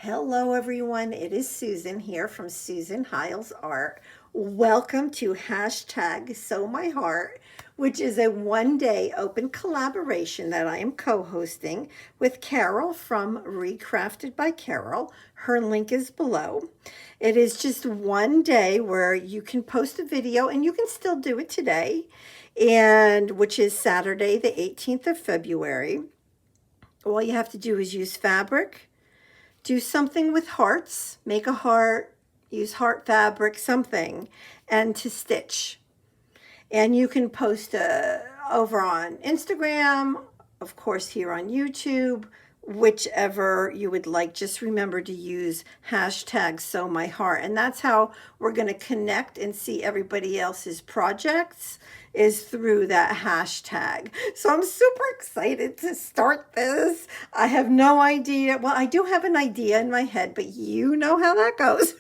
Hello, everyone. It is Susan here from Sewmyheart Art. Welcome to hashtag sewmyheart, which is a one-day open collaboration that I am co-hosting with Carol from Recrafted by Carol. Her link is below. It is just one day where you can post a video, and you can still do it today, and which is Saturday, the 18th of February. All you have to do is use fabric, do something with hearts, make a heart, use heart fabric, something, and to stitch. And you can post over on Instagram, of course, here on YouTube, whichever you would like. Just remember to use hashtag sewmyheart. And that's how we're going to connect and see everybody else's projects, is through that hashtag. So I'm super excited to start this. I have no idea. Well, I do have an idea in my head, but you know how that goes.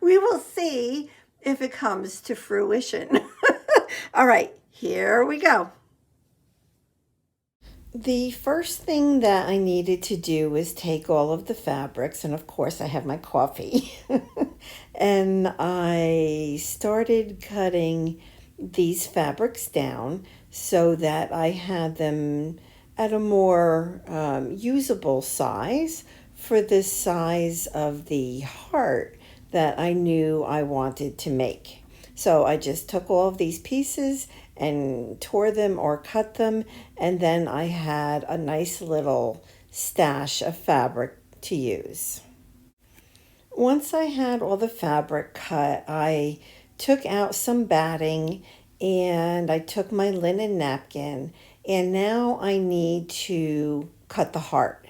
We will see if it comes to fruition. All right, here we go. The first thing that I needed to do was take all of the fabrics, and of course I have my coffee. And I started cutting these fabrics down so that I had them at a more usable size for the size of the heart that I knew I wanted to make. So I just took all of these pieces and tore them or cut them, and then I had a nice little stash of fabric to use. Once I had all the fabric cut, I took out some batting and I took my linen napkin, and now I need to cut the heart.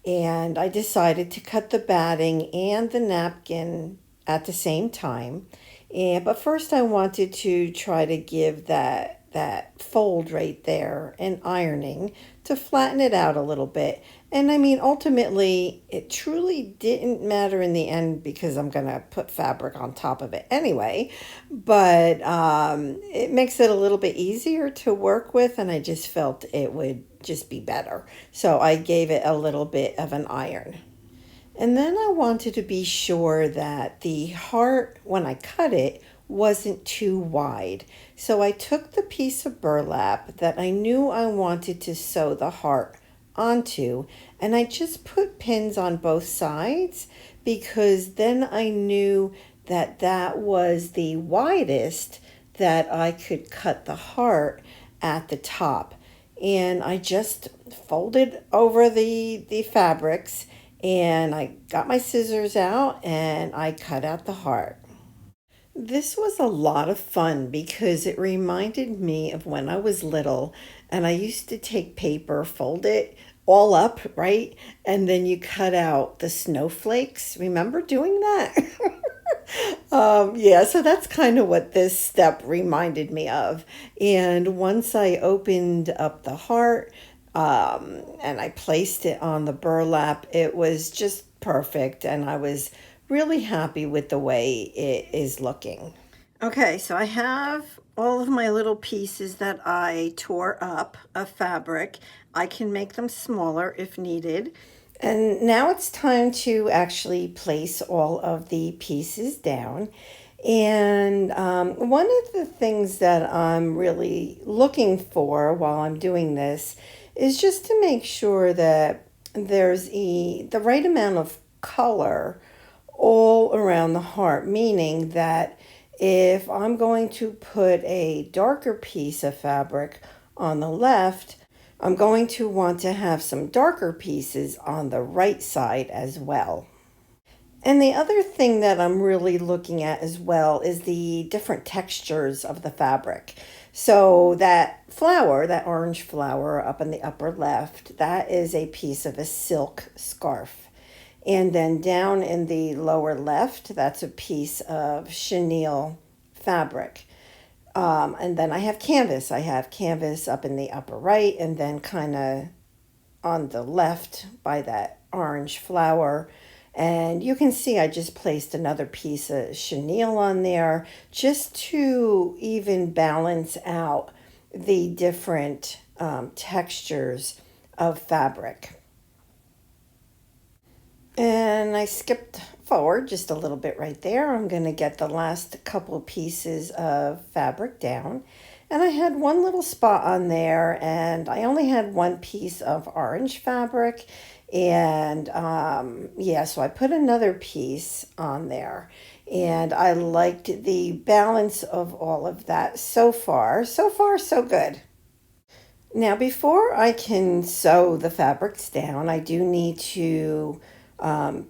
And I decided to cut the batting and the napkin at the same time. But first I wanted to try to give that fold right there an ironing to flatten it out a little bit. And I mean, ultimately, it truly didn't matter in the end because I'm going to put fabric on top of it anyway. But it makes it a little bit easier to work with, and I just felt it would just be better. So I gave it a little bit of an iron. And then I wanted to be sure that the heart, when I cut it, wasn't too wide. So I took the piece of burlap that I knew I wanted to sew the heart onto, and I just put pins on both sides because then I knew that that was the widest that I could cut the heart at the top. And I just folded over the fabrics, and I got my scissors out and I cut out the heart. This was a lot of fun because it reminded me of when I was little and I used to take paper, fold it all up, right? And then you cut out the snowflakes. Remember doing that? Yeah, so that's kind of what this step reminded me of. And once I opened up the heart, and I placed it on the burlap, it was just perfect, and I was really happy with the way it is looking. Okay, so I have all of my little pieces that I tore up of fabric. I can make them smaller if needed. And now it's time to actually place all of the pieces down. And one of the things that I'm really looking for while I'm doing this is just to make sure that there's the right amount of color all around the heart, meaning that if I'm going to put a darker piece of fabric on the left, I'm going to want to have some darker pieces on the right side as well. And the other thing that I'm really looking at as well is the different textures of the fabric. So that flower, that orange flower up in the upper left, that is a piece of a silk scarf. And then down in the lower left, that's a piece of chenille fabric. And then I have canvas. I have canvas up in the upper right, and then kind of on the left by that orange flower. And you can see I just placed another piece of chenille on there just to even balance out the different textures of fabric. And I skipped forward just a little bit right there. I'm going to get the last couple pieces of fabric down. And I had one little spot on there, and I only had one piece of orange fabric. And yeah, so I put another piece on there. And I liked the balance of all of that so far. So far, so good. Now, before I can sew the fabrics down, I do need to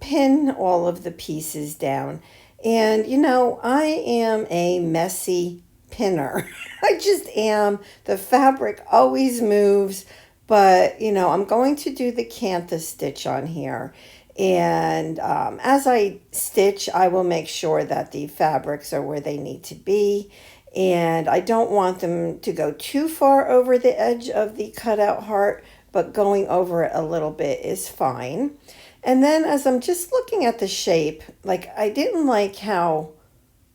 pin all of the pieces down. And I am a messy pinner. I just am. The fabric always moves, but I'm going to do the cantha stitch on here. And as I stitch, I will make sure that the fabrics are where they need to be. And I don't want them to go too far over the edge of the cutout heart, but going over it a little bit is fine. And then as I'm just looking at the shape, like I didn't like how,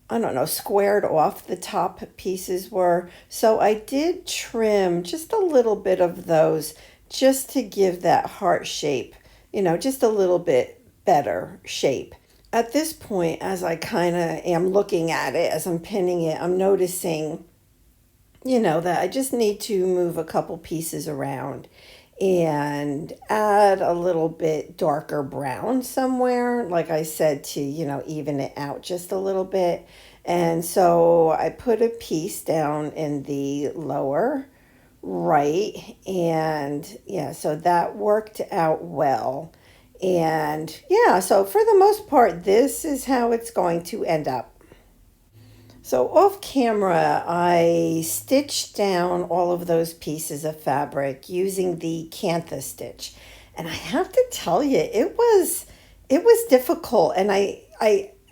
I don't know, squared off the top pieces were. So I did trim just a little bit of those just to give that heart shape, just a little bit better shape. At this point, as I kind of am looking at it, as I'm pinning it, I'm noticing, that I just need to move a couple pieces around and add a little bit darker brown somewhere, like I said, to, even it out just a little bit. And so I put a piece down in the lower right, and yeah, so that worked out well. And yeah, so for the most part, this is how it's going to end up. So off camera, I stitched down all of those pieces of fabric using the cantha stitch. And I have to tell you, it was difficult. And I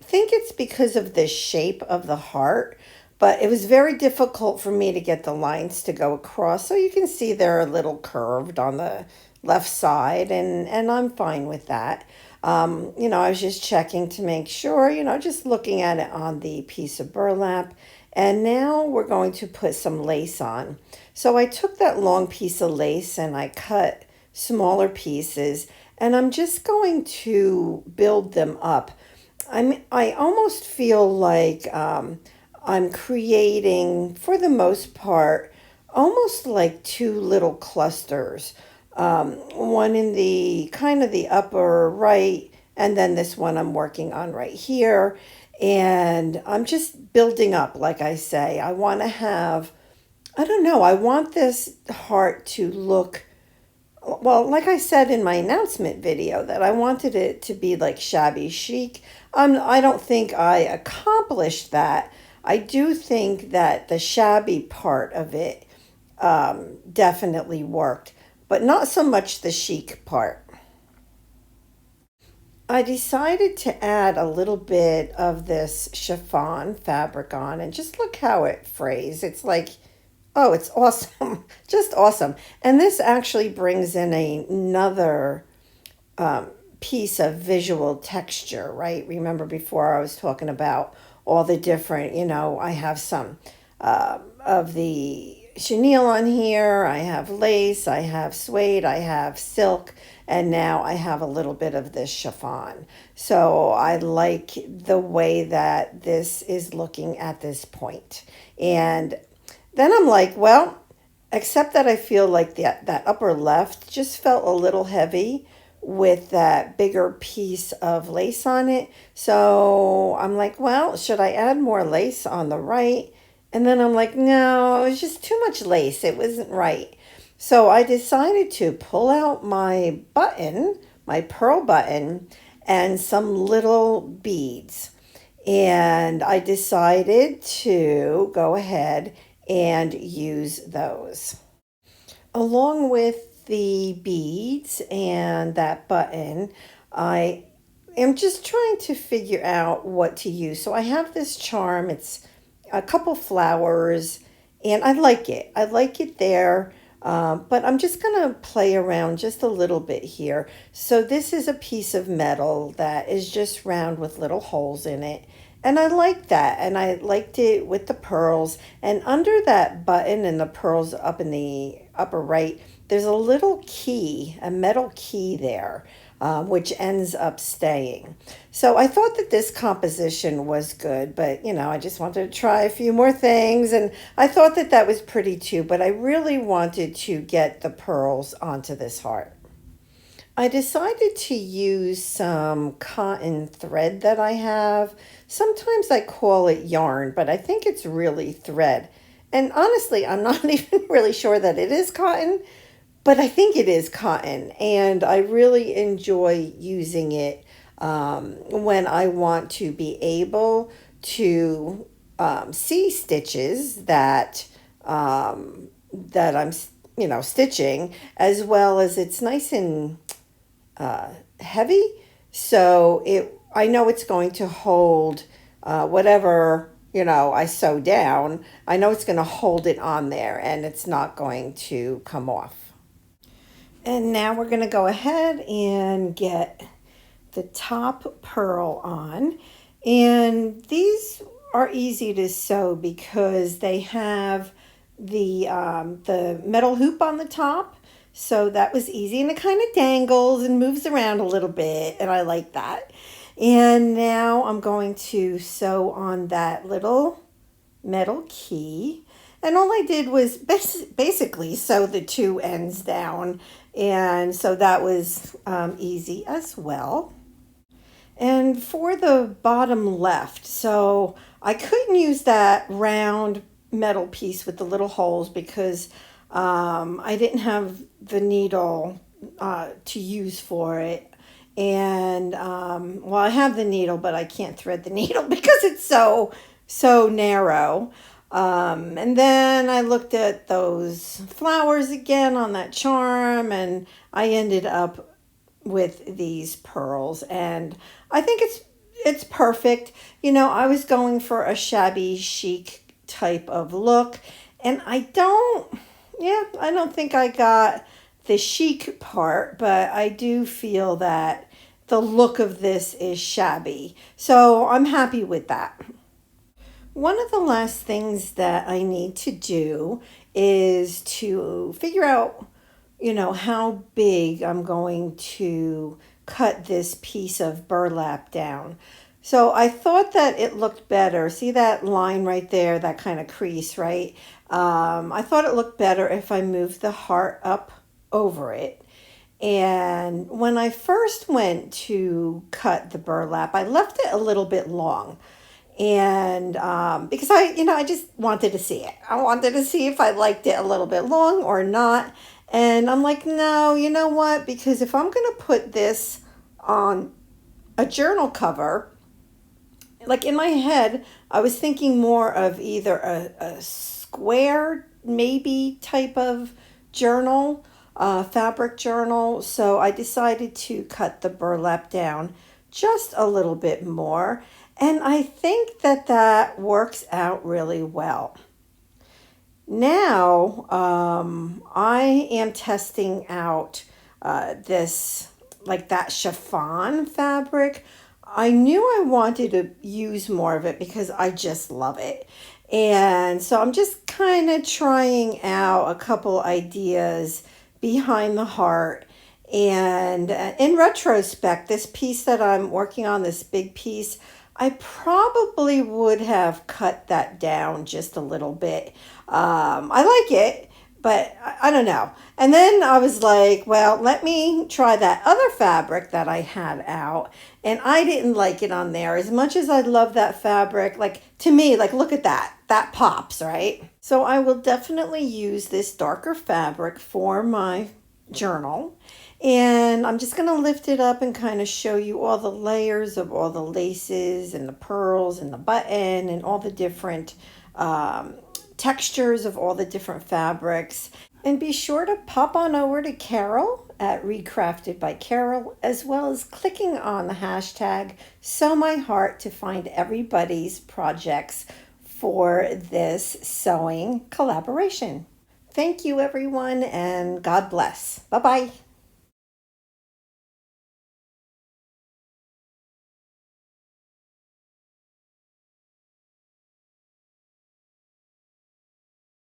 think it's because of the shape of the heart, but it was very difficult for me to get the lines to go across. So you can see they're a little curved on the left side, and I'm fine with that. I was just checking to make sure, just looking at it on the piece of burlap. And now we're going to put some lace on. So I took that long piece of lace and I cut smaller pieces, and I'm just going to build them up. I almost feel like I'm creating, for the most part, almost like two little clusters. One in the kind of the upper right, and then this one I'm working on right here. And I'm just building up, like I say. I want to have, I don't know, I want this heart to look, well, like I said in my announcement video, that I wanted it to be like shabby chic. I don't think I accomplished that. I do think that the shabby part of it definitely worked, but not so much the chic part. I decided to add a little bit of this chiffon fabric on, and just look how it frays. It's like, oh, it's awesome. Just awesome. And this actually brings in another piece of visual texture, right? Remember before I was talking about all the different, I have some of the chenille on here, I have lace, I have suede, I have silk, and now I have a little bit of this chiffon. So I like the way that this is looking at this point. And then I'm like, well, except that I feel like that upper left just felt a little heavy with that bigger piece of lace on it. So I'm like, well, should I add more lace on the right? And then I'm like, no, it was just too much lace. It wasn't right. So I decided to pull out my button, my pearl button, and some little beads. And I decided to go ahead and use those. Along with the beads and that button, I am just trying to figure out what to use. So I have this charm. It's a couple flowers, and I like it. I like it there, but I'm just going to play around just a little bit here. So this is a piece of metal that is just round with little holes in it. And I like that, and I liked it with the pearls. And under that button and the pearls up in the upper right, there's a little key, a metal key there. which ends up staying. So I thought that this composition was good, but I just wanted to try a few more things, and I thought that that was pretty too, but I really wanted to get the pearls onto this heart. I decided to use some cotton thread that I have. Sometimes I call it yarn, but I think it's really thread. And honestly, I'm not even really sure that it is cotton, but I think it is cotton. And I really enjoy using it when I want to be able to see stitches that I'm stitching, as well as it's nice and heavy, so I know it's going to hold whatever I sew down. I know it's going to hold it on there, and it's not going to come off. And now we're going to go ahead and get the top pearl on, and these are easy to sew because they have the metal hoop on the top. So that was easy, and it kind of dangles and moves around a little bit, and I like that. And now I'm going to sew on that little metal key. And all I did was basically sew the two ends down, and so that was easy as well. And for the bottom left, so I couldn't use that round metal piece with the little holes because I didn't have the needle to use for it. And well, I have the needle, but I can't thread the needle because it's so narrow. And then I looked at those flowers again on that charm, and I ended up with these pearls, and I think it's perfect. I was going for a shabby chic type of look, and I don't think I got the chic part, but I do feel that the look of this is shabby. So I'm happy with that. One of the last things that I need to do is to figure out, how big I'm going to cut this piece of burlap down. So I thought that it looked better. See that line right there, that kind of crease, right? I thought it looked better if I moved the heart up over it. And when I first went to cut the burlap, I left it a little bit long. And because I just wanted to see it. I wanted to see if I liked it a little bit long or not. And I'm like, no, you know what? Because if I'm going to put this on a journal cover, like in my head, I was thinking more of either a square, maybe type of journal, fabric journal. So I decided to cut the burlap down just a little bit more. And I think that that works out really well. Now, I am testing out this, like that chiffon fabric. I knew I wanted to use more of it because I just love it. And so I'm just kind of trying out a couple ideas behind the heart. And in retrospect, this piece that I'm working on, this big piece, I probably would have cut that down just a little bit. I like it, but I don't know. And then I was like, well, let me try that other fabric that I had out. And I didn't like it on there. As much as I love that fabric, like to me, like look at that. That pops, right? So I will definitely use this darker fabric for my journal. And I'm just going to lift it up and kind of show you all the layers of all the laces and the pearls and the button and all the different textures of all the different fabrics. And be sure to pop on over to Carol at Recrafted by Carol, as well as clicking on the hashtag #SewMyHeart to find everybody's projects for this sewing collaboration. Thank you, everyone, and God bless. Bye-bye.